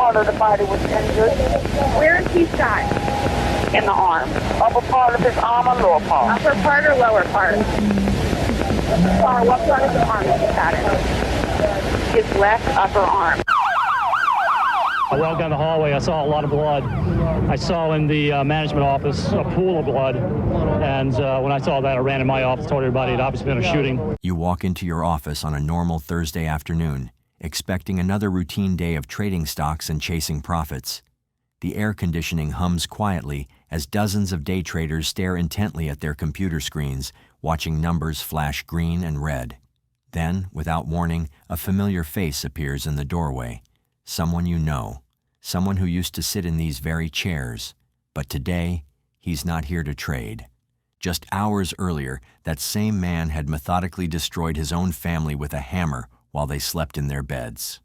part of the body was injured. Where is he shot? In the arm. Upper part of his arm or lower part? Upper part or lower part? Or what part of the arm is he shot in? His left upper arm. I walked down the hallway, I saw a lot of blood. I saw in the management office a pool of blood, and when I saw that, I ran in my office, told everybody it had obviously been a shooting. You walk into your office on a normal Thursday afternoon, expecting another routine day of trading stocks and chasing profits. The air conditioning hums quietly as dozens of day traders stare intently at their computer screens, watching numbers flash green and red. Then, without warning, a familiar face appears in the doorway. Someone you know. Someone who used to sit in these very chairs. But today, he's not here to trade. Just hours earlier, that same man had methodically destroyed his own family with a hammer while they slept in their beds.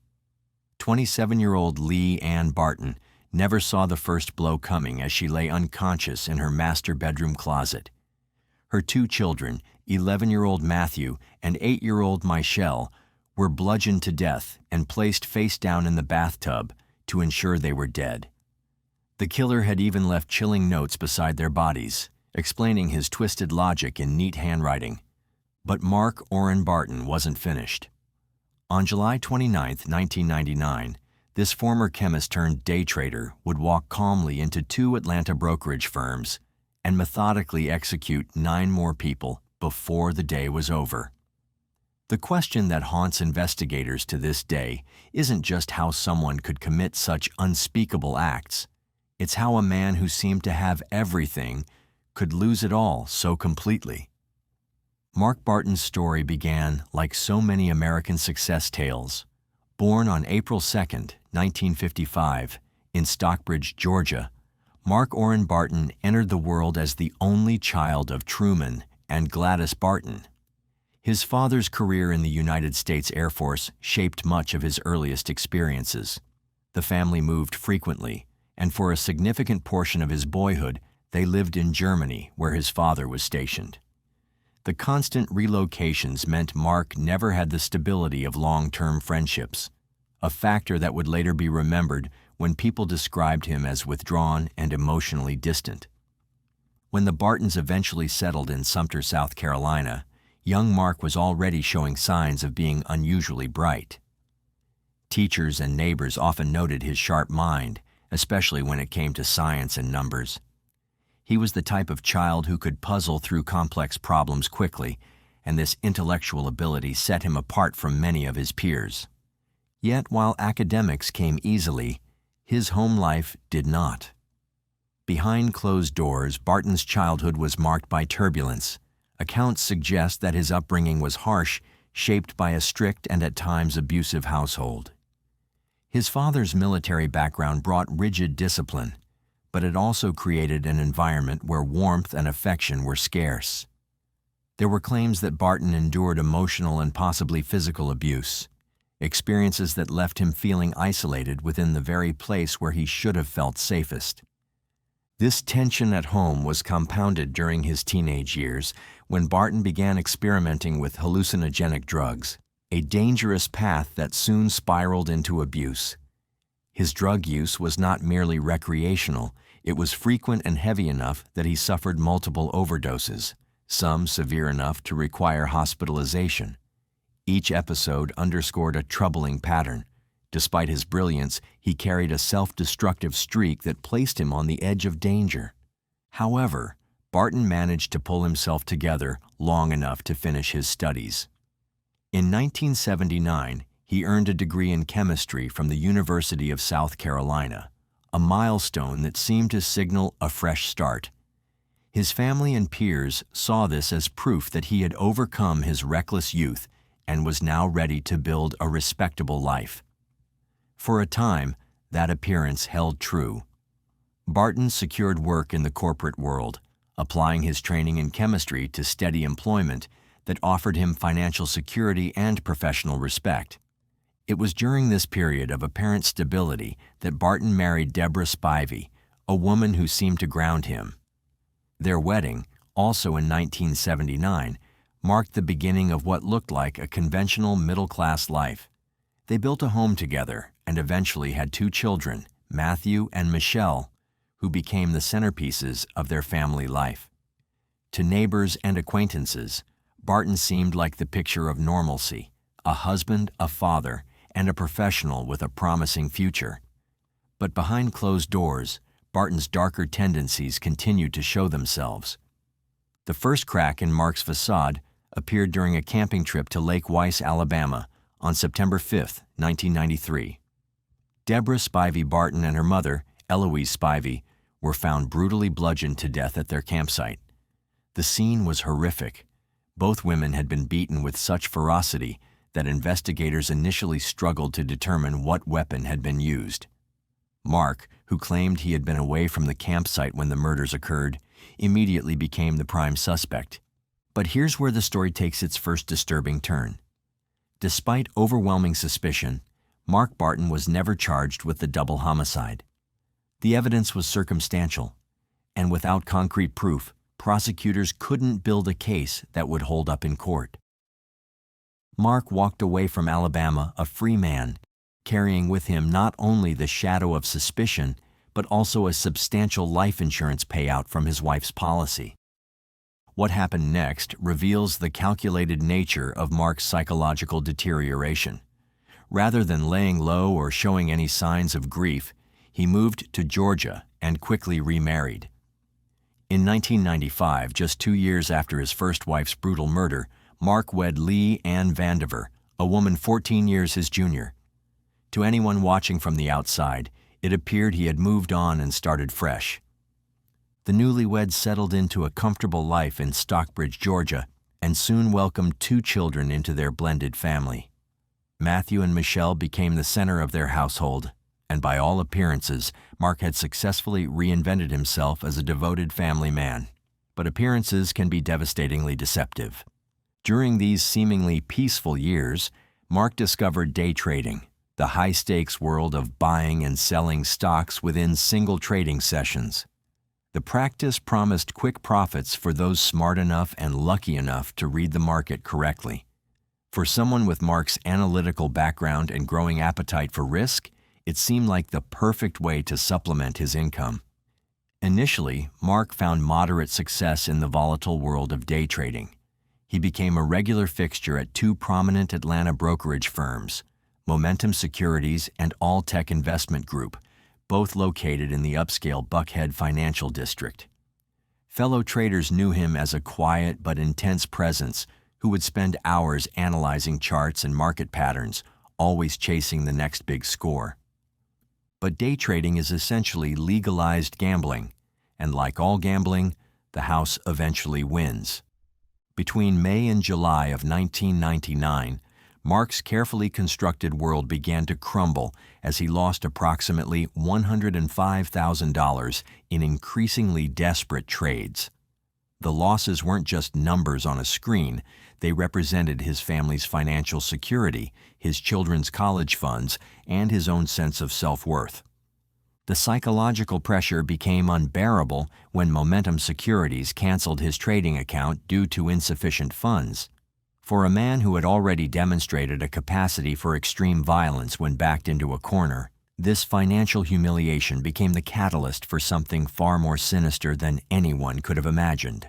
27-year-old Lee Ann Barton never saw the first blow coming as she lay unconscious in her master bedroom closet. Her two children, 11-year-old Matthew and 8-year-old Michelle, were bludgeoned to death and placed face down in the bathtub to ensure they were dead. The killer had even left chilling notes beside their bodies, explaining his twisted logic in neat handwriting. But Mark Orrin Barton wasn't finished. On July 29, 1999, this former chemist turned day trader would walk calmly into 2 Atlanta brokerage firms and methodically execute 9 more people before the day was over. The question that haunts investigators to this day isn't just how someone could commit such unspeakable acts. It's how a man who seemed to have everything could lose it all so completely. Mark Barton's story began like so many American success tales. Born on April 2, 1955, in Stockbridge, Georgia, Mark Orrin Barton entered the world as the only child of Truman and Gladys Barton. His father's career in the United States Air Force shaped much of his earliest experiences. The family moved frequently, and for a significant portion of his boyhood, they lived in Germany, where his father was stationed. The constant relocations meant Mark never had the stability of long-term friendships, a factor that would later be remembered when people described him as withdrawn and emotionally distant. When the Bartons eventually settled in Sumter, South Carolina, young Mark was already showing signs of being unusually bright. Teachers and neighbors often noted his sharp mind, especially when it came to science and numbers. He was the type of child who could puzzle through complex problems quickly, and this intellectual ability set him apart from many of his peers. Yet, while academics came easily, his home life did not. Behind closed doors, Barton's childhood was marked by turbulence. Accounts suggest that his upbringing was harsh, shaped by a strict and at times abusive household. His father's military background brought rigid discipline, but it also created an environment where warmth and affection were scarce. There were claims that Barton endured emotional and possibly physical abuse, experiences that left him feeling isolated within the very place where he should have felt safest. This tension at home was compounded during his teenage years when Barton began experimenting with hallucinogenic drugs, a dangerous path that soon spiraled into abuse. His drug use was not merely recreational, it was frequent and heavy enough that he suffered multiple overdoses, some severe enough to require hospitalization. Each episode underscored a troubling pattern. Despite his brilliance, he carried a self-destructive streak that placed him on the edge of danger. However, Barton managed to pull himself together long enough to finish his studies. In 1979, he earned a degree in chemistry from the University of South Carolina, a milestone that seemed to signal a fresh start. His family and peers saw this as proof that he had overcome his reckless youth and was now ready to build a respectable life. For a time, that appearance held true. Barton secured work in the corporate world, applying his training in chemistry to steady employment that offered him financial security and professional respect. It was during this period of apparent stability that Barton married Deborah Spivey, a woman who seemed to ground him. Their wedding, also in 1979, marked the beginning of what looked like a conventional middle-class life. They built a home together and eventually had 2 children, Matthew and Michelle, who became the centerpieces of their family life. To neighbors and acquaintances, Barton seemed like the picture of normalcy, a husband, a father, and a professional with a promising future. But behind closed doors, Barton's darker tendencies continued to show themselves. The first crack in Mark's facade appeared during a camping trip to Lake Weiss, Alabama, on September 5, 1993. Deborah Spivey Barton and her mother, Eloise Spivey, were found brutally bludgeoned to death at their campsite. The scene was horrific. Both women had been beaten with such ferocity that investigators initially struggled to determine what weapon had been used. Mark, who claimed he had been away from the campsite when the murders occurred, immediately became the prime suspect. But here's where the story takes its first disturbing turn. Despite overwhelming suspicion, Mark Barton was never charged with the double homicide. The evidence was circumstantial, and without concrete proof, prosecutors couldn't build a case that would hold up in court. Mark walked away from Alabama a free man, carrying with him not only the shadow of suspicion, but also a substantial life insurance payout from his wife's policy. What happened next reveals the calculated nature of Mark's psychological deterioration. Rather than laying low or showing any signs of grief, he moved to Georgia and quickly remarried. In 1995, just 2 years after his first wife's brutal murder, Mark wed Lee Ann Vandiver, a woman 14 years his junior. To anyone watching from the outside, it appeared he had moved on and started fresh. The newlyweds settled into a comfortable life in Stockbridge, Georgia, and soon welcomed 2 children into their blended family. Matthew and Michelle became the center of their household, and by all appearances, Mark had successfully reinvented himself as a devoted family man. But appearances can be devastatingly deceptive. During these seemingly peaceful years, Mark discovered day trading, the high-stakes world of buying and selling stocks within single trading sessions. The practice promised quick profits for those smart enough and lucky enough to read the market correctly. For someone with Mark's analytical background and growing appetite for risk, it seemed like the perfect way to supplement his income. Initially, Mark found moderate success in the volatile world of day trading. He became a regular fixture at 2 prominent Atlanta brokerage firms, Momentum Securities and All Tech Investment Group, both located in the upscale Buckhead Financial District. Fellow traders knew him as a quiet but intense presence who would spend hours analyzing charts and market patterns, always chasing the next big score. But day trading is essentially legalized gambling, and like all gambling, the house eventually wins. Between May and July of 1999, Mark's carefully constructed world began to crumble as he lost approximately $105,000 in increasingly desperate trades. The losses weren't just numbers on a screen, they represented his family's financial security, his children's college funds, and his own sense of self-worth. The psychological pressure became unbearable when Momentum Securities canceled his trading account due to insufficient funds. For a man who had already demonstrated a capacity for extreme violence when backed into a corner, this financial humiliation became the catalyst for something far more sinister than anyone could have imagined.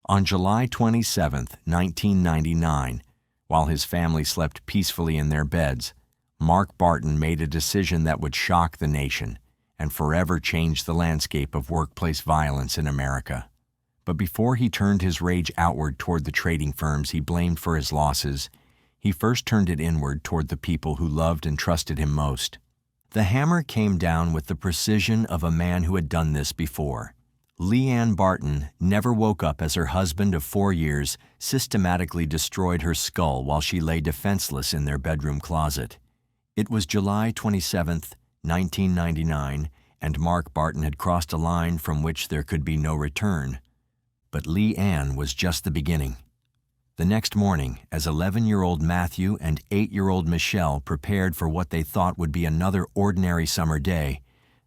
On July 27, 1999, while his family slept peacefully in their beds, Mark Barton made a decision that would shock the nation and forever change the landscape of workplace violence in America. But before he turned his rage outward toward the trading firms he blamed for his losses, he first turned it inward toward the people who loved and trusted him most. The hammer came down with the precision of a man who had done this before. Lee Ann Barton never woke up as her husband of 4 years systematically destroyed her skull while she lay defenseless in their bedroom closet. It was July 27, 1999, and Mark Barton had crossed a line from which there could be no return. But Lee Ann was just the beginning. The next morning, as 11-year-old Matthew and 8-year-old Michelle prepared for what they thought would be another ordinary summer day,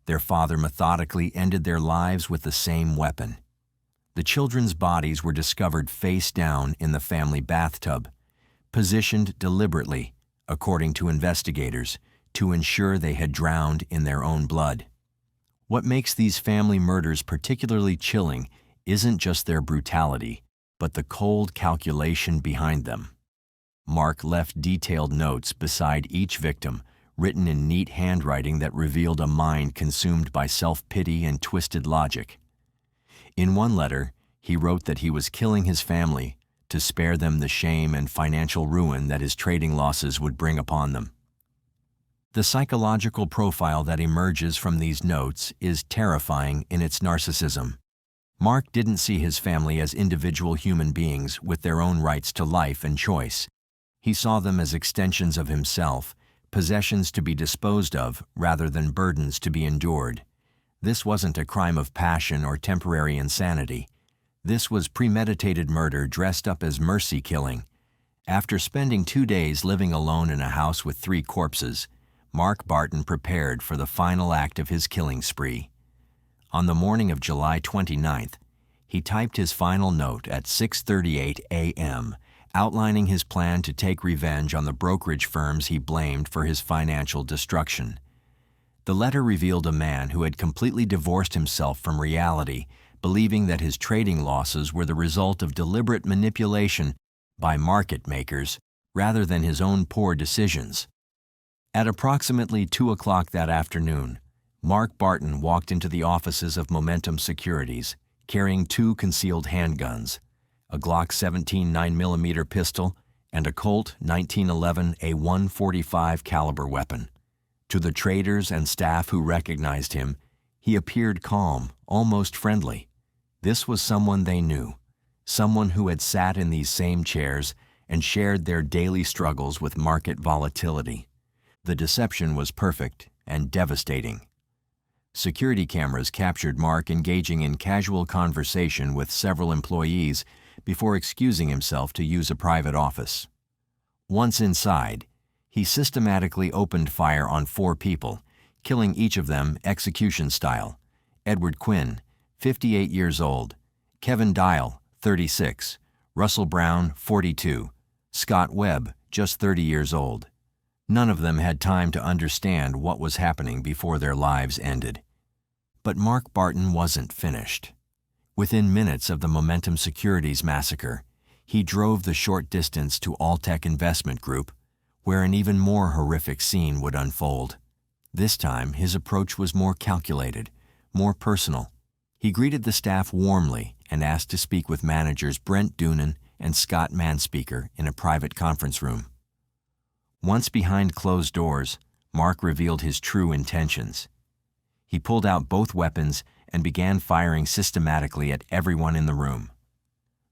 their father methodically ended their lives with the same weapon. The children's bodies were discovered face down in the family bathtub, positioned deliberately, according to investigators, to ensure they had drowned in their own blood. What makes these family murders particularly chilling isn't just their brutality, but the cold calculation behind them. Mark left detailed notes beside each victim, written in neat handwriting that revealed a mind consumed by self-pity and twisted logic. In one letter, he wrote that he was killing his family to spare them the shame and financial ruin that his trading losses would bring upon them. The psychological profile that emerges from these notes is terrifying in its narcissism. Mark didn't see his family as individual human beings with their own rights to life and choice. He saw them as extensions of himself, possessions to be disposed of rather than burdens to be endured. This wasn't a crime of passion or temporary insanity. This was premeditated murder dressed up as mercy killing. After spending 2 days living alone in a house with 3 corpses, Mark Barton prepared for the final act of his killing spree. On the morning of July 29th, he typed his final note at 6:38 a.m., outlining his plan to take revenge on the brokerage firms he blamed for his financial destruction. The letter revealed a man who had completely divorced himself from reality, believing that his trading losses were the result of deliberate manipulation by market makers rather than his own poor decisions. At approximately 2 o'clock that afternoon, Mark Barton walked into the offices of Momentum Securities, carrying 2 concealed handguns, a Glock 17 9mm pistol and a Colt 1911 A145 caliber weapon. To the traders and staff who recognized him, he appeared calm, almost friendly. This was someone they knew, someone who had sat in these same chairs and shared their daily struggles with market volatility. The deception was perfect and devastating. Security cameras captured Mark engaging in casual conversation with several employees before excusing himself to use a private office. Once inside, he systematically opened fire on 4 people, killing each of them execution style: Edward Quinn, 58 years old; Kevin Dial, 36; Russell Brown, 42; Scott Webb, just 30 years old. None of them had time to understand what was happening before their lives ended. But Mark Barton wasn't finished. Within minutes of the Momentum Securities massacre, he drove the short distance to Alltech Investment Group, where an even more horrific scene would unfold. This time, his approach was more calculated, more personal. He greeted the staff warmly and asked to speak with managers Brent Doonan and Scott Manspeaker in a private conference room. Once behind closed doors, Mark revealed his true intentions. He pulled out both weapons and began firing systematically at everyone in the room.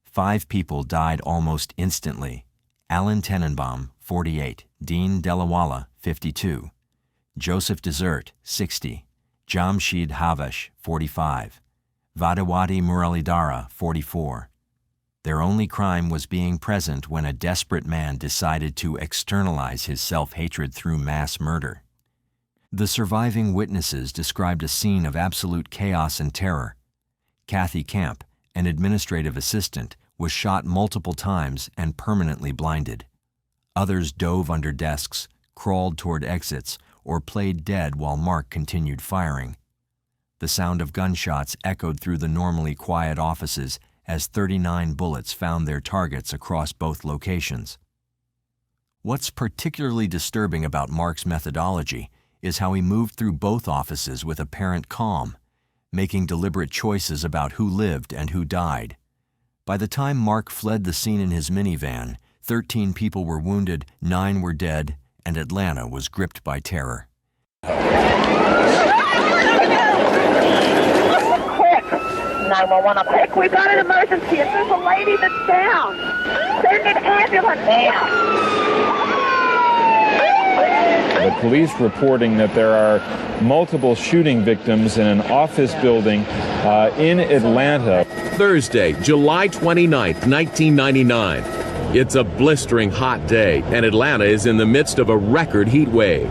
5 people died almost instantly: Alan Tenenbaum, 48; Dean Delawala, 52; Joseph Desert, 60; Jamshid Havesh, 45; Vadawati Muralidhara, 44. Their only crime was being present when a desperate man decided to externalize his self-hatred through mass murder. The surviving witnesses described a scene of absolute chaos and terror. Kathy Camp, an administrative assistant, was shot multiple times and permanently blinded. Others dove under desks, crawled toward exits, or played dead while Mark continued firing. The sound of gunshots echoed through the normally quiet offices as 39 bullets found their targets across both locations. What's particularly disturbing about Mark's methodology is how he moved through both offices with apparent calm, making deliberate choices about who lived and who died. By the time Mark fled the scene in his minivan, 13 people were wounded, 9 were dead, and Atlanta was gripped by terror. 911 up. Quick, we got an emergency. There's a lady that's down. Send an ambulance now. The police reporting that there are multiple shooting victims in an office building in Atlanta. Thursday, July 29th, 1999. It's a blistering hot day, and Atlanta is in the midst of a record heat wave.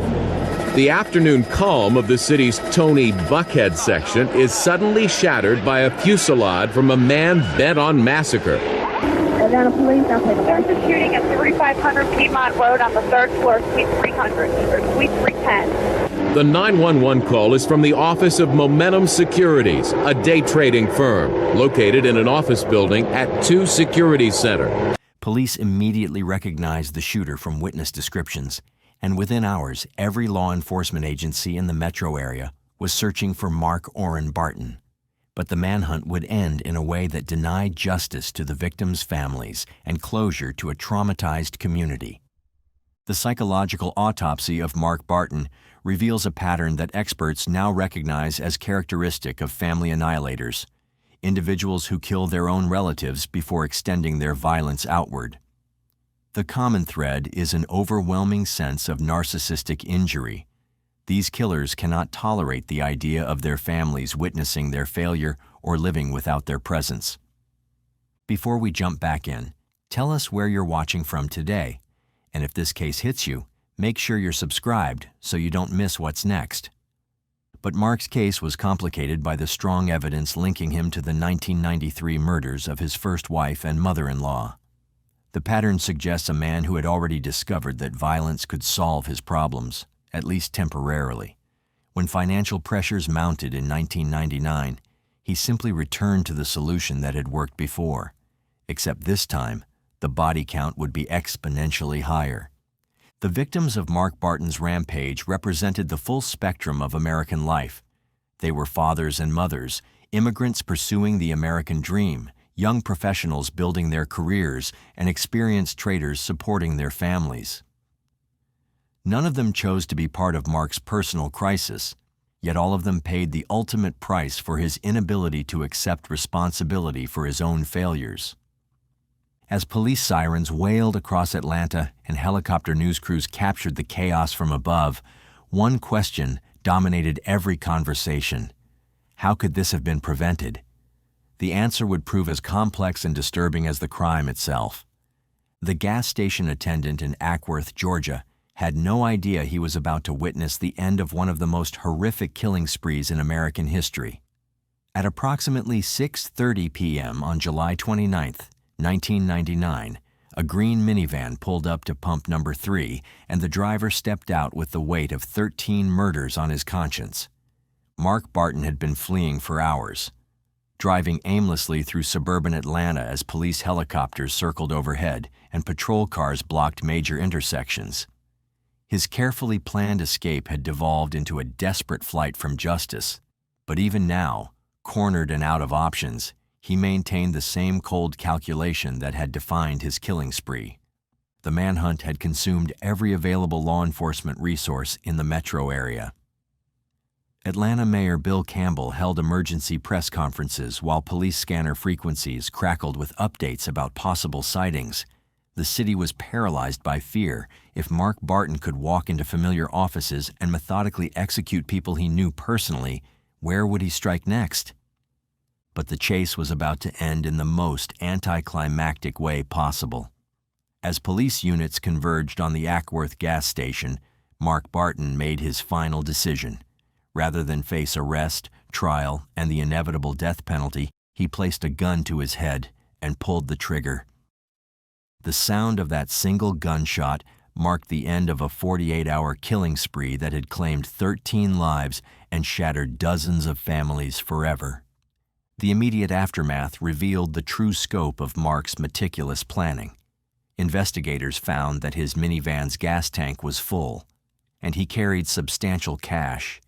The afternoon calm of the city's Tony Buckhead section is suddenly shattered by a fusillade from a man bent on massacre. And down to police. I'll take There's a shooting at 3500 Piedmont Road on the 3rd floor, Suite 300, or Suite 310. The 911 call is from the office of Momentum Securities, a day trading firm located in an office building at 2 Securities Center. Police immediately recognized the shooter from witness descriptions, and within hours, every law enforcement agency in the metro area was searching for Mark Orrin Barton. But the manhunt would end in a way that denied justice to the victims' families and closure to a traumatized community. The psychological autopsy of Mark Barton reveals a pattern that experts now recognize as characteristic of family annihilators, individuals who kill their own relatives before extending their violence outward. The common thread is an overwhelming sense of narcissistic injury. These killers cannot tolerate the idea of their families witnessing their failure or living without their presence. Before we jump back in, tell us where you're watching from today, and if this case hits you, make sure you're subscribed so you don't miss what's next. But Mark's case was complicated by the strong evidence linking him to the 1993 murders of his first wife and mother-in-law. The pattern suggests a man who had already discovered that violence could solve his problems, at least temporarily. When financial pressures mounted in 1999, he simply returned to the solution that had worked before, except this time, the body count would be exponentially higher. The victims of Mark Barton's rampage represented the full spectrum of American life. They were fathers and mothers, immigrants pursuing the American dream, young professionals building their careers, and experienced traders supporting their families. None of them chose to be part of Mark's personal crisis, yet all of them paid the ultimate price for his inability to accept responsibility for his own failures. As police sirens wailed across Atlanta and helicopter news crews captured the chaos from above, one question dominated every conversation. How could this have been prevented? The answer would prove as complex and disturbing as the crime itself. The gas station attendant in Ackworth, Georgia, had no idea he was about to witness the end of one of the most horrific killing sprees in American history. At approximately 6:30 p.m. on July 29, 1999, a green minivan pulled up to pump number 3, and the driver stepped out with the weight of 13 murders on his conscience. Mark Barton had been fleeing for hours, driving aimlessly through suburban Atlanta as police helicopters circled overhead and patrol cars blocked major intersections. His carefully planned escape had devolved into a desperate flight from justice, but even now, cornered and out of options, he maintained the same cold calculation that had defined his killing spree. The manhunt had consumed every available law enforcement resource in the metro area. Atlanta Mayor Bill Campbell held emergency press conferences while police scanner frequencies crackled with updates about possible sightings. The city was paralyzed by fear. If Mark Barton could walk into familiar offices and methodically execute people he knew personally, where would he strike next? But the chase was about to end in the most anticlimactic way possible. As police units converged on the Ackworth gas station, Mark Barton made his final decision. Rather than face arrest, trial, and the inevitable death penalty, he placed a gun to his head and pulled the trigger. The sound of that single gunshot marked the end of a 48-hour killing spree that had claimed 13 lives and shattered dozens of families forever. The immediate aftermath revealed the true scope of Mark's meticulous planning. Investigators found that his minivan's gas tank was full, and he carried substantial cash,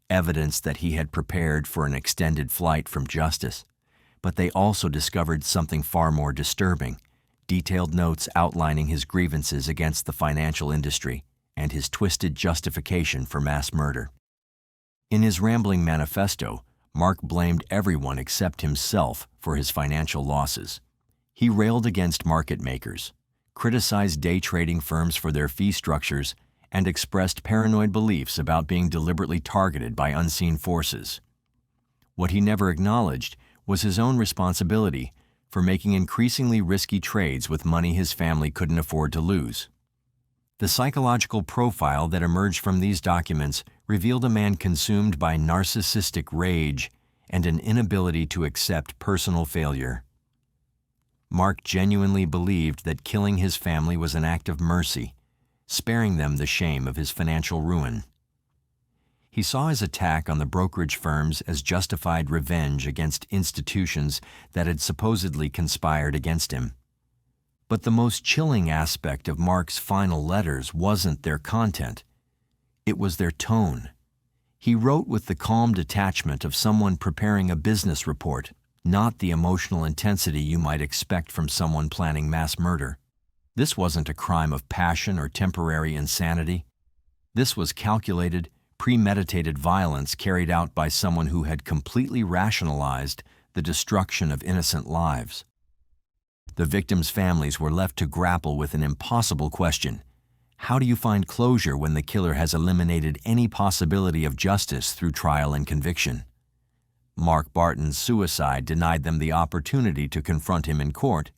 evidence that he had prepared for an extended flight from justice. But they also discovered something far more disturbing: detailed notes outlining his grievances against the financial industry and his twisted justification for mass murder. In his rambling manifesto, Mark blamed everyone except himself for his financial losses. He railed against market makers, criticized day trading firms for their fee structures, and expressed paranoid beliefs about being deliberately targeted by unseen forces. What he never acknowledged was his own responsibility for making increasingly risky trades with money his family couldn't afford to lose. The psychological profile that emerged from these documents revealed a man consumed by narcissistic rage and an inability to accept personal failure. Mark genuinely believed that killing his family was an act of mercy, sparing them the shame of his financial ruin. He saw his attack on the brokerage firms as justified revenge against institutions that had supposedly conspired against him. But the most chilling aspect of Mark's final letters wasn't their content. It was their tone. He wrote with the calm detachment of someone preparing a business report, not the emotional intensity you might expect from someone planning mass murder. This wasn't a crime of passion or temporary insanity. This was calculated, premeditated violence carried out by someone who had completely rationalized the destruction of innocent lives. The victims' families were left to grapple with an impossible question. How do you find closure when the killer has eliminated any possibility of justice through trial and conviction? Mark Barton's suicide denied them the opportunity to confront him in court,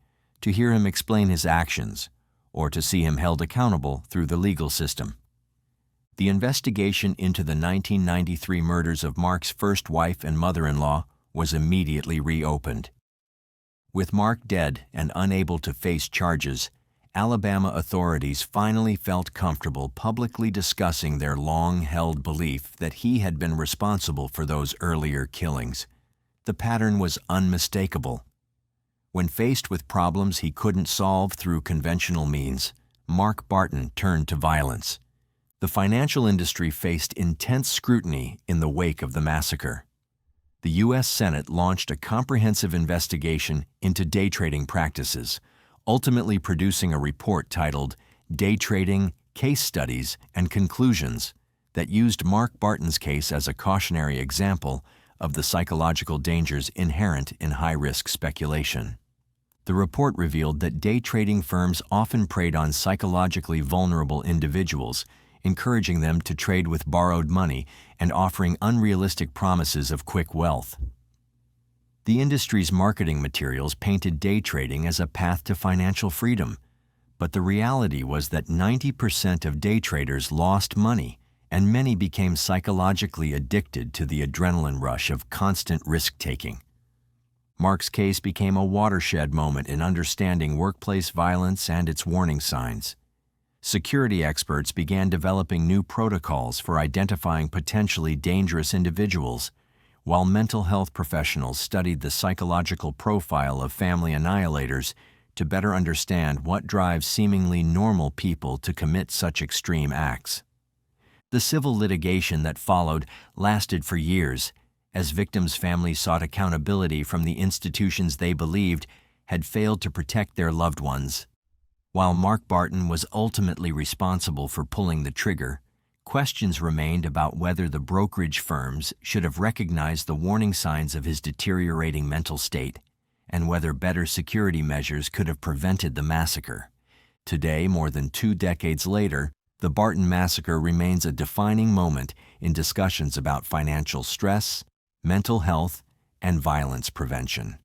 to hear him explain his actions, or to see him held accountable through the legal system. The investigation into the 1993 murders of Mark's first wife and mother-in-law was immediately reopened. With Mark dead and unable to face charges, Alabama authorities finally felt comfortable publicly discussing their long-held belief that he had been responsible for those earlier killings. The pattern was unmistakable. When faced with problems he couldn't solve through conventional means, Mark Barton turned to violence. The financial industry faced intense scrutiny in the wake of the massacre. The U.S. Senate launched a comprehensive investigation into day trading practices, ultimately producing a report titled Day Trading, Case Studies, and Conclusions that used Mark Barton's case as a cautionary example of the psychological dangers inherent in high-risk speculation. The report revealed that day trading firms often preyed on psychologically vulnerable individuals, encouraging them to trade with borrowed money and offering unrealistic promises of quick wealth. The industry's marketing materials painted day trading as a path to financial freedom, but the reality was that 90% of day traders lost money, and many became psychologically addicted to the adrenaline rush of constant risk-taking. Mark's case became a watershed moment in understanding workplace violence and its warning signs. Security experts began developing new protocols for identifying potentially dangerous individuals, while mental health professionals studied the psychological profile of family annihilators to better understand what drives seemingly normal people to commit such extreme acts. The civil litigation that followed lasted for years, as victims' families sought accountability from the institutions they believed had failed to protect their loved ones. While Mark Barton was ultimately responsible for pulling the trigger, questions remained about whether the brokerage firms should have recognized the warning signs of his deteriorating mental state, and whether better security measures could have prevented the massacre. Today, more than 2 decades later, the Barton massacre remains a defining moment in discussions about financial stress, mental health, and violence prevention.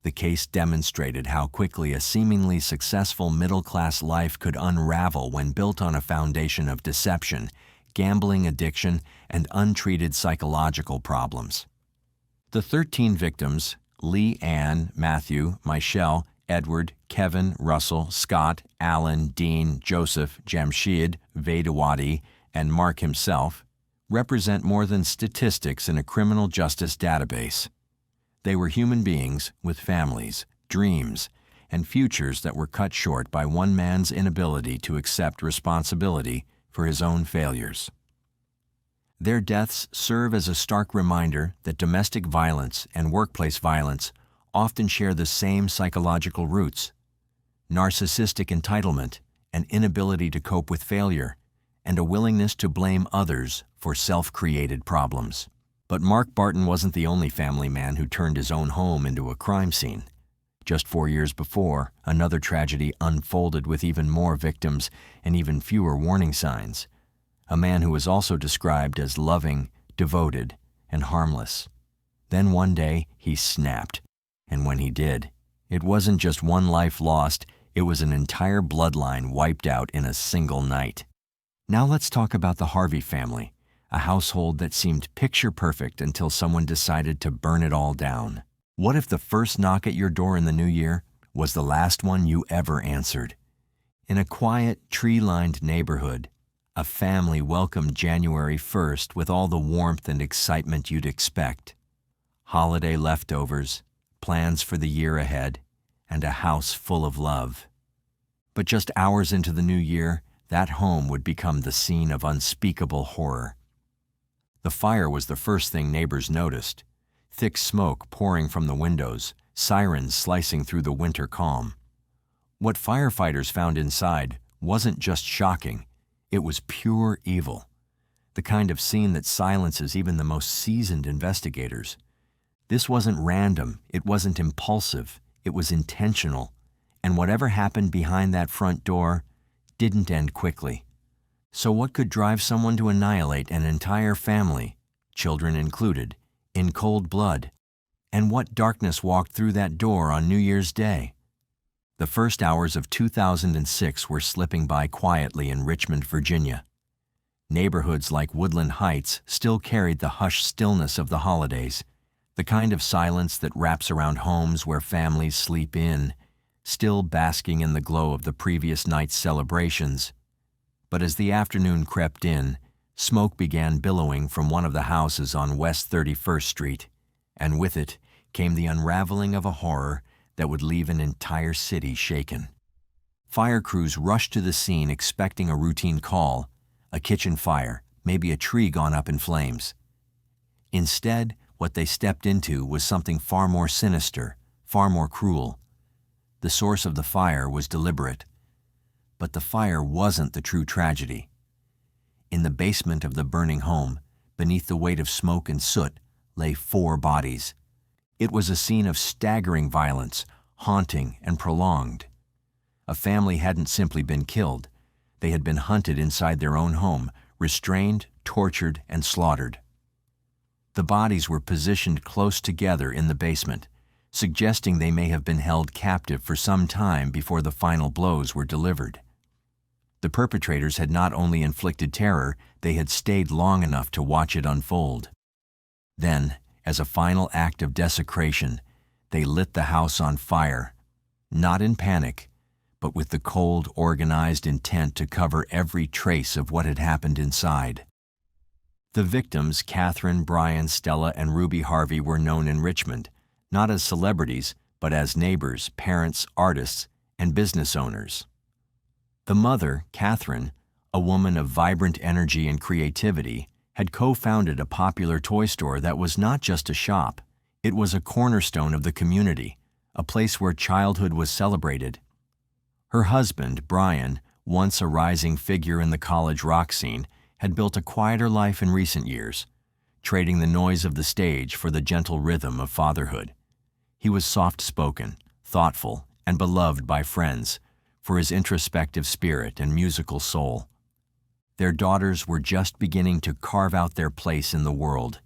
The case demonstrated how quickly a seemingly successful middle-class life could unravel when built on a foundation of deception, gambling addiction, and untreated psychological problems. The 13 victims, Lee Ann, Matthew, Michelle, Edward, Kevin, Russell, Scott, Alan, Dean, Joseph, Jamshid, Vedawati, and Mark himself, represent more than statistics in a criminal justice database. They were human beings with families, dreams, and futures that were cut short by one man's inability to accept responsibility for his own failures. Their deaths serve as a stark reminder that domestic violence and workplace violence often share the same psychological roots: narcissistic entitlement, an inability to cope with failure, and a willingness to blame others for self-created problems. But Mark Barton wasn't the only family man who turned his own home into a crime scene. Just 4 years before, another tragedy unfolded with even more victims and even fewer warning signs. A man who was also described as loving, devoted, and harmless. Then one day, he snapped. And when he did, it wasn't just one life lost, it was an entire bloodline wiped out in a single night. Now let's talk about the Harvey family, a household that seemed picture-perfect until someone decided to burn it all down. What if the first knock at your door in the new year was the last one you ever answered. In a quiet, tree-lined neighborhood, a family welcomed January 1st with all the warmth and excitement you'd expect. Holiday leftovers, plans for the year ahead, and a house full of love. But just hours into the new year, that home would become the scene of unspeakable horror. The fire was the first thing neighbors noticed. Thick smoke pouring from the windows, sirens slicing through the winter calm. What firefighters found inside wasn't just shocking, it was pure evil. The kind of scene that silences even the most seasoned investigators. This wasn't random, it wasn't impulsive, it was intentional. And whatever happened behind that front door didn't end quickly. So what could drive someone to annihilate an entire family, children included, in cold blood? And what darkness walked through that door on New Year's Day? The first hours of 2006 were slipping by quietly in Richmond, Virginia. Neighborhoods like Woodland Heights still carried the hushed stillness of the holidays, the kind of silence that wraps around homes where families sleep in, still basking in the glow of the previous night's celebrations. But as the afternoon crept in, smoke began billowing from one of the houses on West 31st Street, and with it came the unraveling of a horror that would leave an entire city shaken. Fire crews rushed to the scene expecting a routine call, a kitchen fire, maybe a tree gone up in flames. Instead, what they stepped into was something far more sinister, far more cruel. The source of the fire was deliberate, but the fire wasn't the true tragedy. In the basement of the burning home, beneath the weight of smoke and soot, lay 4 bodies. It was a scene of staggering violence, haunting and prolonged. A family hadn't simply been killed. They had been hunted inside their own home, restrained, tortured, and slaughtered. The bodies were positioned close together in the basement, suggesting they may have been held captive for some time before the final blows were delivered. The perpetrators had not only inflicted terror, they had stayed long enough to watch it unfold. Then, as a final act of desecration, they lit the house on fire, not in panic, but with the cold, organized intent to cover every trace of what had happened inside. The victims, Catherine, Brian, Stella, and Ruby Harvey, were known in Richmond, not as celebrities, but as neighbors, parents, artists, and business owners. The mother, Catherine, a woman of vibrant energy and creativity, had co-founded a popular toy store that was not just a shop, it was a cornerstone of the community, a place where childhood was celebrated. Her husband, Brian, once a rising figure in the college rock scene, had built a quieter life in recent years, trading the noise of the stage for the gentle rhythm of fatherhood. He was soft-spoken, thoughtful, and beloved by friends for his introspective spirit and musical soul. Their daughters were just beginning to carve out their place in the world.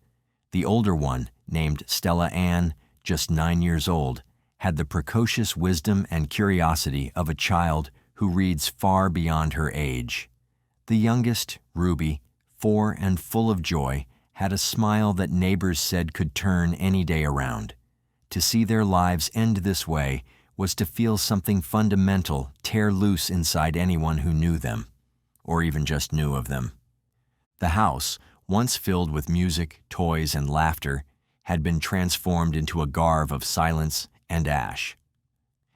The older one, named Stella Ann, just 9 years old, had the precocious wisdom and curiosity of a child who reads far beyond her age. The youngest, Ruby, 4 and full of joy, had a smile that neighbors said could turn any day around. To see their lives end this way was to feel something fundamental tear loose inside anyone who knew them, or even just knew of them. The house, once filled with music, toys, and laughter, had been transformed into a garb of silence and ash.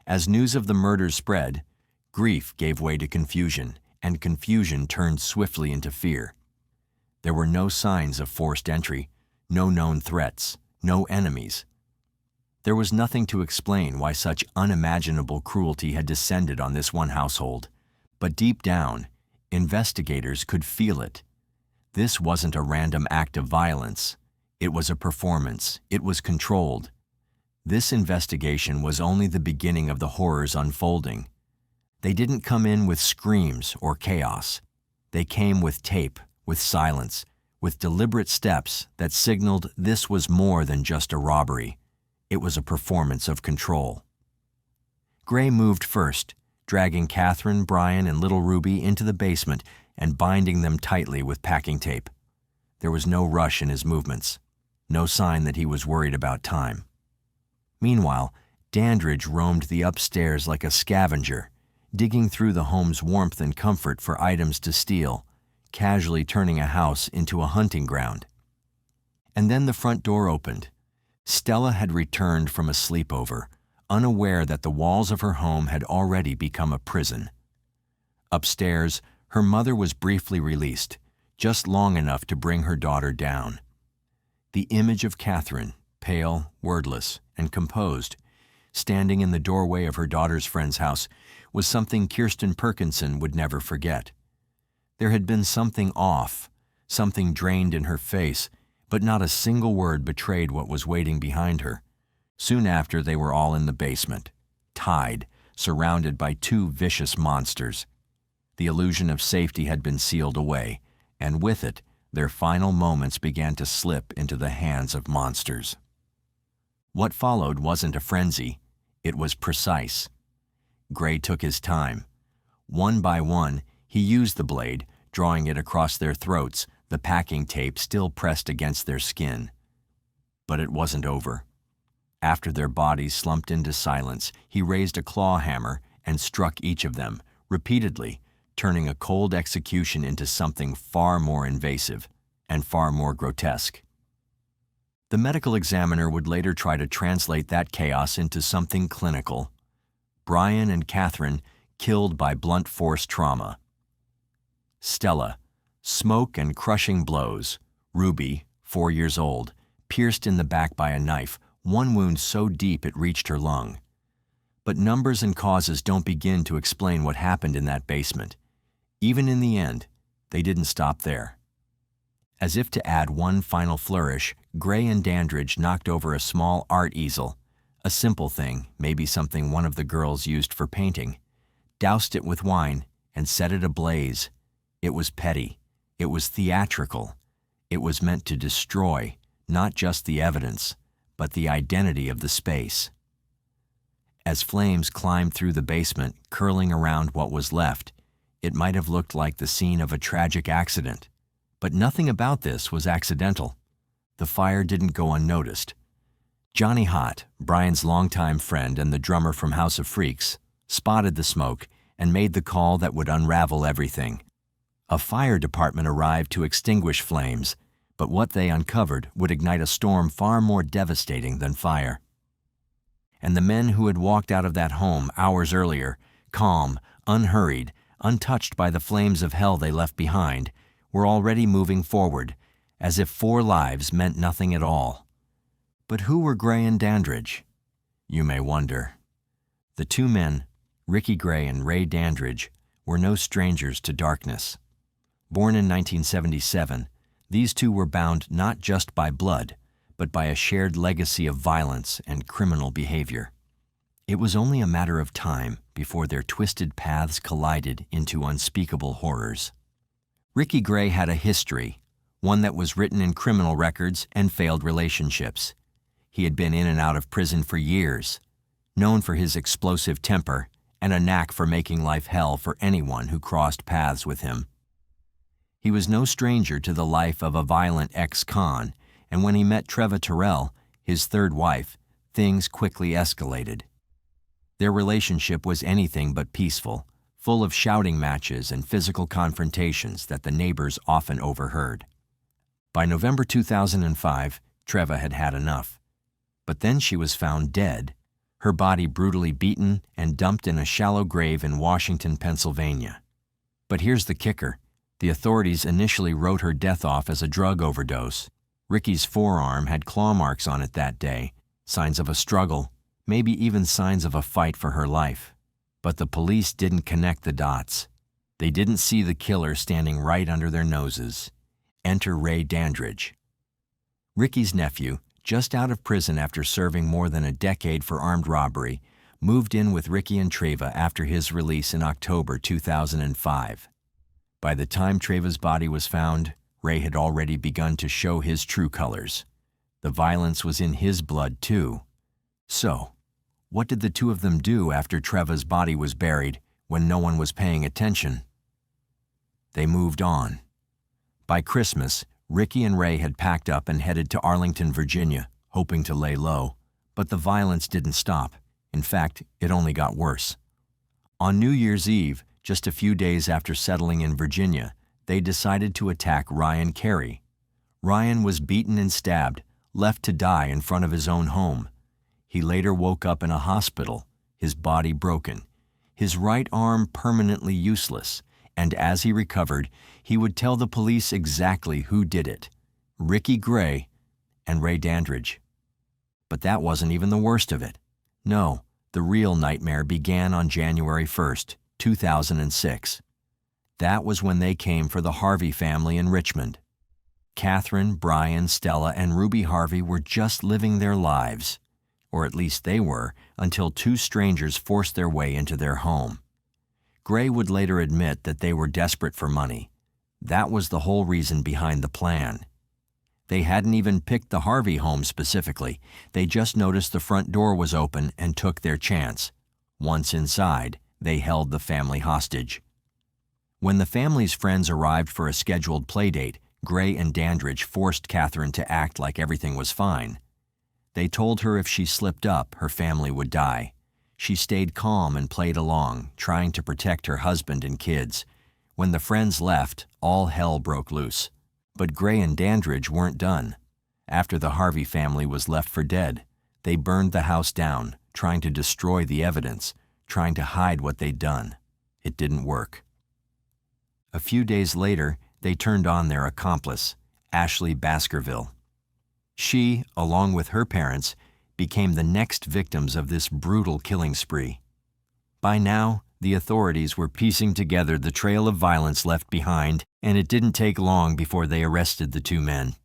As news of the murders spread, grief gave way to confusion, and confusion turned swiftly into fear. There were no signs of forced entry, no known threats, no enemies. There was nothing to explain why such unimaginable cruelty had descended on this one household, but deep down, investigators could feel it. This wasn't a random act of violence. It was a performance. It was controlled. This investigation was only the beginning of the horrors unfolding. They didn't come in with screams or chaos. They came with tape, with silence, with deliberate steps that signaled this was more than just a robbery. It was a performance of control. Gray moved first, dragging Catherine, Brian, and little Ruby into the basement and binding them tightly with packing tape. There was no rush in his movements, no sign that he was worried about time. Meanwhile, Dandridge roamed the upstairs like a scavenger, digging through the home's warmth and comfort for items to steal, casually turning a house into a hunting ground. And then the front door opened. Stella had returned from a sleepover, unaware that the walls of her home had already become a prison. Upstairs, her mother was briefly released, just long enough to bring her daughter down. The image of Catherine, pale, wordless, and composed, standing in the doorway of her daughter's friend's house, was something Kirsten Perkinson would never forget. There had been something off, something drained in her face, but not a single word betrayed what was waiting behind her. Soon after, they were all in the basement, tied, surrounded by two vicious monsters. The illusion of safety had been sealed away, and with it, their final moments began to slip into the hands of monsters. What followed wasn't a frenzy, it was precise. Gray took his time. One by one, he used the blade, drawing it across their throats, the packing tape still pressed against their skin. But it wasn't over. After their bodies slumped into silence, he raised a claw hammer and struck each of them, repeatedly, turning a cold execution into something far more invasive and far more grotesque. The medical examiner would later try to translate that chaos into something clinical. Brian and Catherine killed by blunt force trauma. Stella, smoke and crushing blows. Ruby, 4 years old, pierced in the back by a knife, one wound so deep it reached her lung. But numbers and causes don't begin to explain what happened in that basement. Even in the end, they didn't stop there. As if to add one final flourish, Gray and Dandridge knocked over a small art easel, a simple thing, maybe something one of the girls used for painting, doused it with wine, and set it ablaze. It was petty. It was theatrical. It was meant to destroy not just the evidence, but the identity of the space. As flames climbed through the basement, curling around what was left, it might have looked like the scene of a tragic accident. But nothing about this was accidental. The fire didn't go unnoticed. Johnny Hott, Brian's longtime friend and the drummer from House of Freaks, spotted the smoke and made the call that would unravel everything. A fire department arrived to extinguish flames, but what they uncovered would ignite a storm far more devastating than fire. And the men who had walked out of that home hours earlier, calm, unhurried, untouched by the flames of hell they left behind, were already moving forward, as if 4 lives meant nothing at all. But who were Gray and Dandridge? You may wonder. The two men, Ricky Gray and Ray Dandridge, were no strangers to darkness. Born in 1977, these two were bound not just by blood, but by a shared legacy of violence and criminal behavior. It was only a matter of time before their twisted paths collided into unspeakable horrors. Ricky Gray had a history, one that was written in criminal records and failed relationships. He had been in and out of prison for years, known for his explosive temper and a knack for making life hell for anyone who crossed paths with him. He was no stranger to the life of a violent ex-con, and when he met Treva Terrell, his third wife, things quickly escalated. Their relationship was anything but peaceful, full of shouting matches and physical confrontations that the neighbors often overheard. By November 2005, Treva had had enough. But then she was found dead, her body brutally beaten and dumped in a shallow grave in Washington, Pennsylvania. But here's the kicker. The authorities initially wrote her death off as a drug overdose. Ricky's forearm had claw marks on it that day, signs of a struggle, maybe even signs of a fight for her life. But the police didn't connect the dots. They didn't see the killer standing right under their noses. Enter Ray Dandridge. Ricky's nephew, just out of prison after serving more than a decade for armed robbery, moved in with Ricky and Treva after his release in October 2005. By the time Treva's body was found, Ray had already begun to show his true colors. The violence was in his blood, too. So, what did the two of them do after Treva's body was buried when no one was paying attention? They moved on. By Christmas, Ricky and Ray had packed up and headed to Arlington, Virginia, hoping to lay low. But the violence didn't stop. In fact, it only got worse. On New Year's Eve, just a few days after settling in Virginia, they decided to attack Ryan Carey. Ryan was beaten and stabbed, left to die in front of his own home. He later woke up in a hospital, his body broken, his right arm permanently useless, and as he recovered, he would tell the police exactly who did it: Ricky Gray and Ray Dandridge. But that wasn't even the worst of it. No, the real nightmare began on January 1st, 2006. That was when they came for the Harvey family in Richmond. Catherine, Brian, Stella, and Ruby Harvey were just living their lives, or at least they were, until two strangers forced their way into their home. Gray would later admit that they were desperate for money. That was the whole reason behind the plan. They hadn't even picked the Harvey home specifically. They just noticed the front door was open and took their chance. Once inside, they held the family hostage. When the family's friends arrived for a scheduled playdate, Gray and Dandridge forced Catherine to act like everything was fine. They told her if she slipped up, her family would die. She stayed calm and played along, trying to protect her husband and kids. When the friends left, all hell broke loose. But Gray and Dandridge weren't done. After the Harvey family was left for dead, they burned the house down, trying to destroy the evidence, trying to hide what they'd done. It didn't work. A few days later, they turned on their accomplice, Ashley Baskerville. She, along with her parents, became the next victims of this brutal killing spree. By now, the authorities were piecing together the trail of violence left behind, and it didn't take long before they arrested the two men.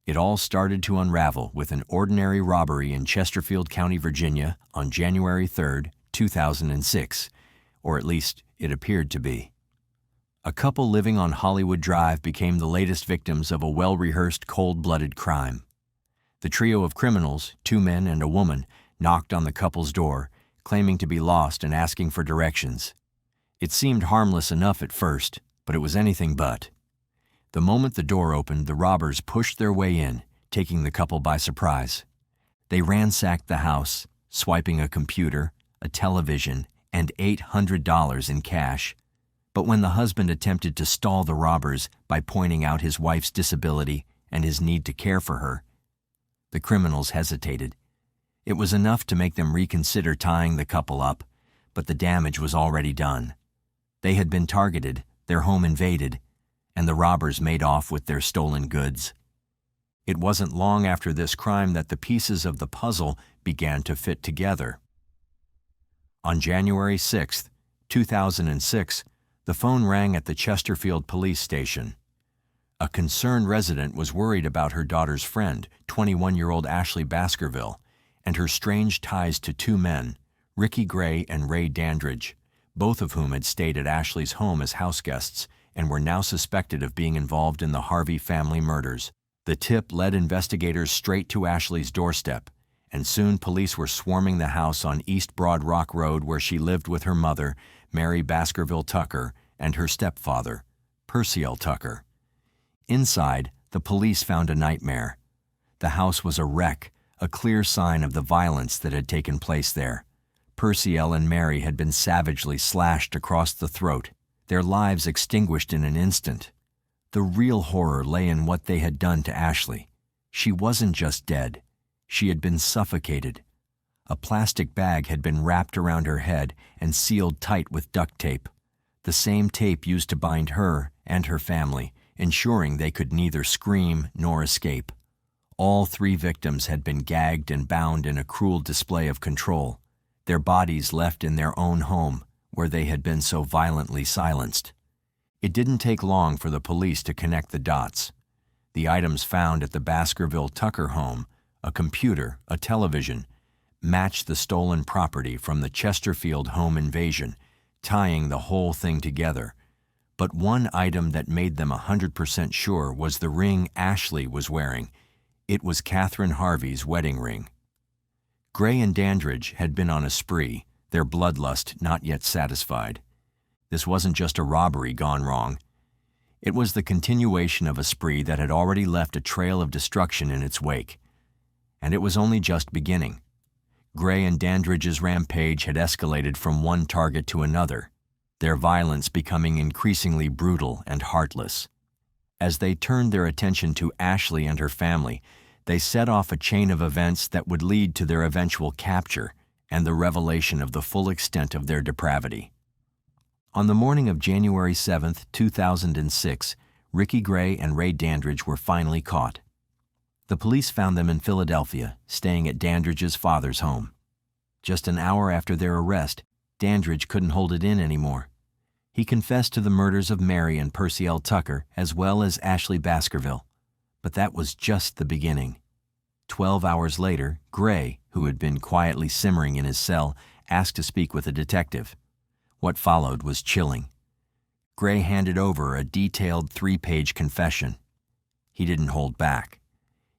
It all started to unravel with an ordinary robbery in Chesterfield County, Virginia, on January 3, 2006, or at least it appeared to be. A couple living on Hollywood Drive became the latest victims of a well-rehearsed, cold-blooded crime. The trio of criminals, two men and a woman, knocked on the couple's door, claiming to be lost and asking for directions. It seemed harmless enough at first, but it was anything but. The moment the door opened, the robbers pushed their way in, taking the couple by surprise. They ransacked the house, swiping a computer, a television, and $800 in cash. But when the husband attempted to stall the robbers by pointing out his wife's disability and his need to care for her, the criminals hesitated. It was enough to make them reconsider tying the couple up, but the damage was already done. They had been targeted, their home invaded, and the robbers made off with their stolen goods. It wasn't long after this crime that the pieces of the puzzle began to fit together. On January 6, 2006, the phone rang at the Chesterfield police station. A concerned resident was worried about her daughter's friend, 21-year-old Ashley Baskerville, and her strange ties to two men, Ricky Gray and Ray Dandridge, both of whom had stayed at Ashley's home as houseguests and were now suspected of being involved in the Harvey family murders. The tip led investigators straight to Ashley's doorstep, and soon police were swarming the house on East Broad Rock Road where she lived with her mother, Mary Baskerville Tucker, and her stepfather, Percy L. Tucker. Inside, the police found a nightmare. The house was a wreck, a clear sign of the violence that had taken place there. Percy L. and Mary had been savagely slashed across the throat, their lives extinguished in an instant. The real horror lay in what they had done to Ashley. She wasn't just dead. She had been suffocated. A plastic bag had been wrapped around her head and sealed tight with duct tape, the same tape used to bind her and her family, ensuring they could neither scream nor escape. All three victims had been gagged and bound in a cruel display of control, their bodies left in their own home, where they had been so violently silenced. It didn't take long for the police to connect the dots. The items found at the Baskerville Tucker home, a computer, a television, matched the stolen property from the Chesterfield home invasion, tying the whole thing together. But one item that made them 100% sure was the ring Ashley was wearing. It was Catherine Harvey's wedding ring. Gray and Dandridge had been on a spree, their bloodlust not yet satisfied. This wasn't just a robbery gone wrong. It was the continuation of a spree that had already left a trail of destruction in its wake. And it was only just beginning. Gray and Dandridge's rampage had escalated from one target to another, their violence becoming increasingly brutal and heartless. As they turned their attention to Ashley and her family, they set off a chain of events that would lead to their eventual capture and the revelation of the full extent of their depravity. On the morning of January 7, 2006, Ricky Gray and Ray Dandridge were finally caught. The police found them in Philadelphia, staying at Dandridge's father's home. Just an hour after their arrest, Dandridge couldn't hold it in anymore. He confessed to the murders of Mary and Percy L. Tucker, as well as Ashley Baskerville. But that was just the beginning. 12 hours later, Gray, who had been quietly simmering in his cell, asked to speak with a detective. What followed was chilling. Gray handed over a detailed 3-page confession. He didn't hold back.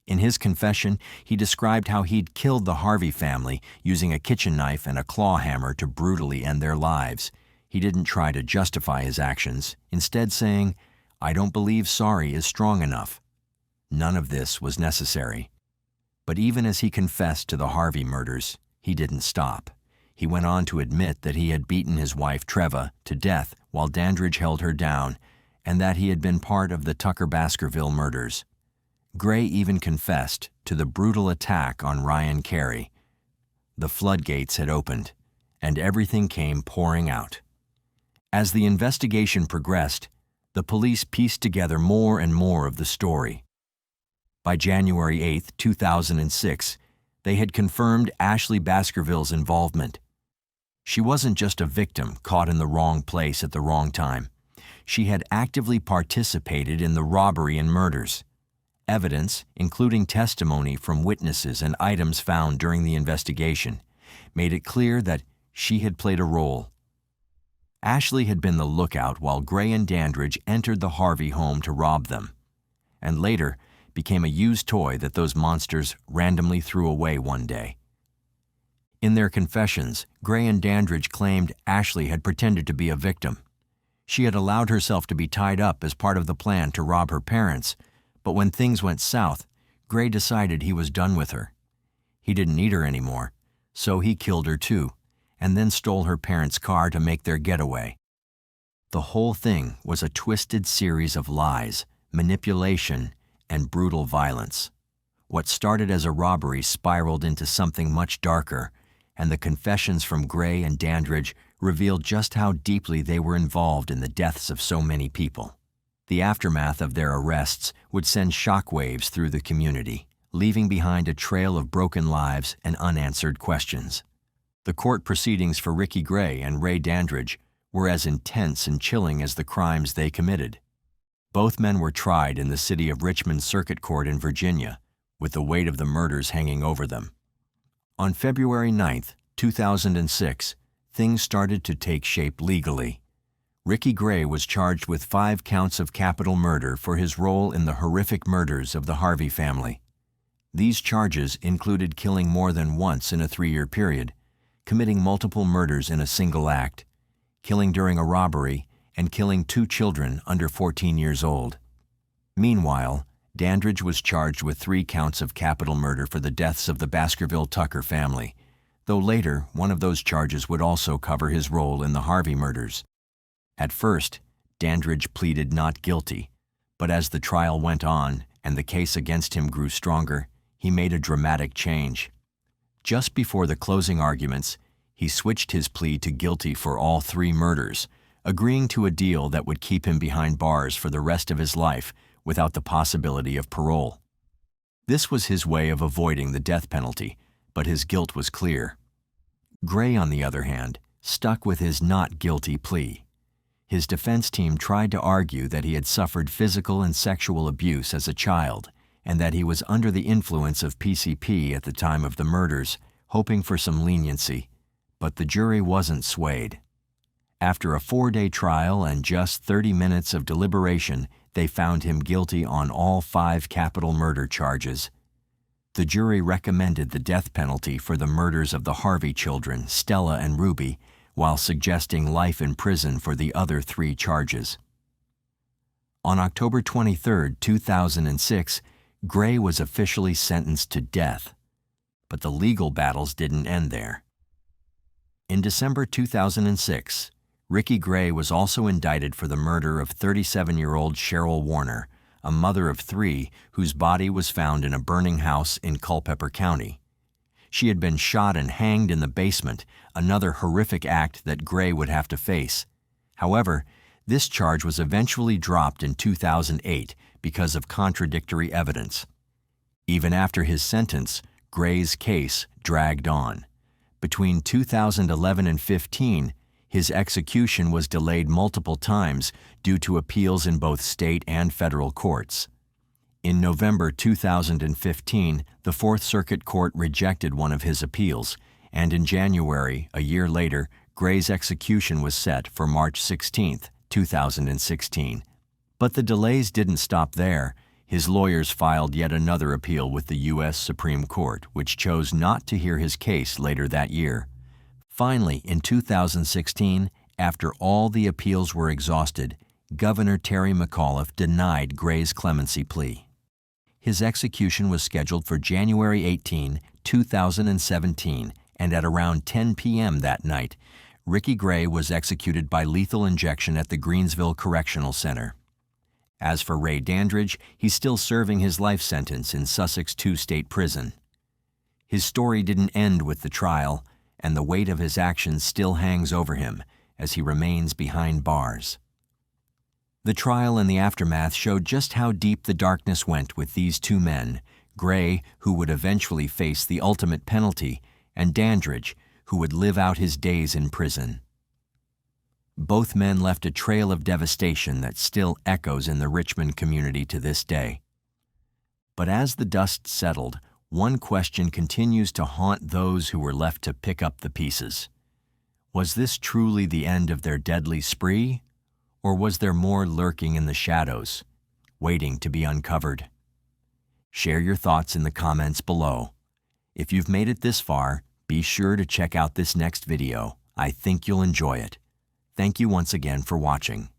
In his confession, he described how he'd killed the Harvey family using a kitchen knife and a claw hammer to brutally end their lives. He didn't try to justify his actions, instead saying, "I don't believe sorry is strong enough." None of this was necessary. But even as he confessed to the Harvey murders, he didn't stop. He went on to admit that he had beaten his wife, Treva, to death while Dandridge held her down, and that he had been part of the Tucker Baskerville murders. Gray even confessed to the brutal attack on Ryan Carey. The floodgates had opened, and everything came pouring out. As the investigation progressed, the police pieced together more and more of the story. By January 8, 2006, they had confirmed Ashley Baskerville's involvement. She wasn't just a victim caught in the wrong place at the wrong time. She had actively participated in the robbery and murders. Evidence, including testimony from witnesses and items found during the investigation, made it clear that she had played a role. Ashley had been the lookout while Gray and Dandridge entered the Harvey home to rob them, and later became a used toy that those monsters randomly threw away one day. In their confessions, Gray and Dandridge claimed Ashley had pretended to be a victim. She had allowed herself to be tied up as part of the plan to rob her parents, but when things went south, Gray decided he was done with her. He didn't need her anymore, so he killed her too, and then stole her parents' car to make their getaway. The whole thing was a twisted series of lies, manipulation, and brutal violence. What started as a robbery spiraled into something much darker, and the confessions from Gray and Dandridge revealed just how deeply they were involved in the deaths of so many people. The aftermath of their arrests would send shockwaves through the community, leaving behind a trail of broken lives and unanswered questions. The court proceedings for Ricky Gray and Ray Dandridge were as intense and chilling as the crimes they committed. Both men were tried in the city of Richmond Circuit Court in Virginia, with the weight of the murders hanging over them. On February 9, 2006, things started to take shape legally. Ricky Gray was charged with 5 counts of capital murder for his role in the horrific murders of the Harvey family. These charges included killing more than once in a 3-year period, committing multiple murders in a single act, killing during a robbery, and killing 2 children under 14 years old. Meanwhile, Dandridge was charged with 3 counts of capital murder for the deaths of the Baskerville Tucker family, though later one of those charges would also cover his role in the Harvey murders. At first, Dandridge pleaded not guilty, but as the trial went on and the case against him grew stronger, he made a dramatic change. Just before the closing arguments, he switched his plea to guilty for all 3 murders, agreeing to a deal that would keep him behind bars for the rest of his life without the possibility of parole. This was his way of avoiding the death penalty, but his guilt was clear. Gray, on the other hand, stuck with his not guilty plea. His defense team tried to argue that he had suffered physical and sexual abuse as a child and that he was under the influence of PCP at the time of the murders, hoping for some leniency, but the jury wasn't swayed. After a 4-day trial and just 30 minutes of deliberation, they found him guilty on all 5 capital murder charges. The jury recommended the death penalty for the murders of the Harvey children, Stella and Ruby, while suggesting life in prison for the other 3 charges. On October 23, 2006, Gray was officially sentenced to death. but the legal battles didn't end there. In December 2006, Ricky Gray was also indicted for the murder of 37-year-old Cheryl Warner, a mother of 3 whose body was found in a burning house in Culpeper County. She had been shot and hanged in the basement, another horrific act that Gray would have to face. However, this charge was eventually dropped in 2008 because of contradictory evidence. Even after his sentence, Gray's case dragged on. Between 2011 and 15, his execution was delayed multiple times due to appeals in both state and federal courts. In November 2015, the Fourth Circuit Court rejected one of his appeals, and in January, a year later, Gray's execution was set for March 16, 2016. But the delays didn't stop there. His lawyers filed yet another appeal with the U.S. Supreme Court, which chose not to hear his case later that year. Finally, in 2016, after all the appeals were exhausted, Governor Terry McAuliffe denied Gray's clemency plea. His execution was scheduled for January 18, 2017, and at around 10 p.m. that night, Ricky Gray was executed by lethal injection at the Greensville Correctional Center. As for Ray Dandridge, he's still serving his life sentence in Sussex 2 State Prison. His story didn't end with the trial, and the weight of his actions still hangs over him as he remains behind bars. The trial and the aftermath showed just how deep the darkness went with these 2 men, Gray, who would eventually face the ultimate penalty, and Dandridge, who would live out his days in prison. Both men left a trail of devastation that still echoes in the Richmond community to this day. But as the dust settled, one question continues to haunt those who were left to pick up the pieces. Was this truly the end of their deadly spree? Or was there more lurking in the shadows, waiting to be uncovered? Share your thoughts in the comments below. If you've made it this far, be sure to check out this next video. I think you'll enjoy it. Thank you once again for watching.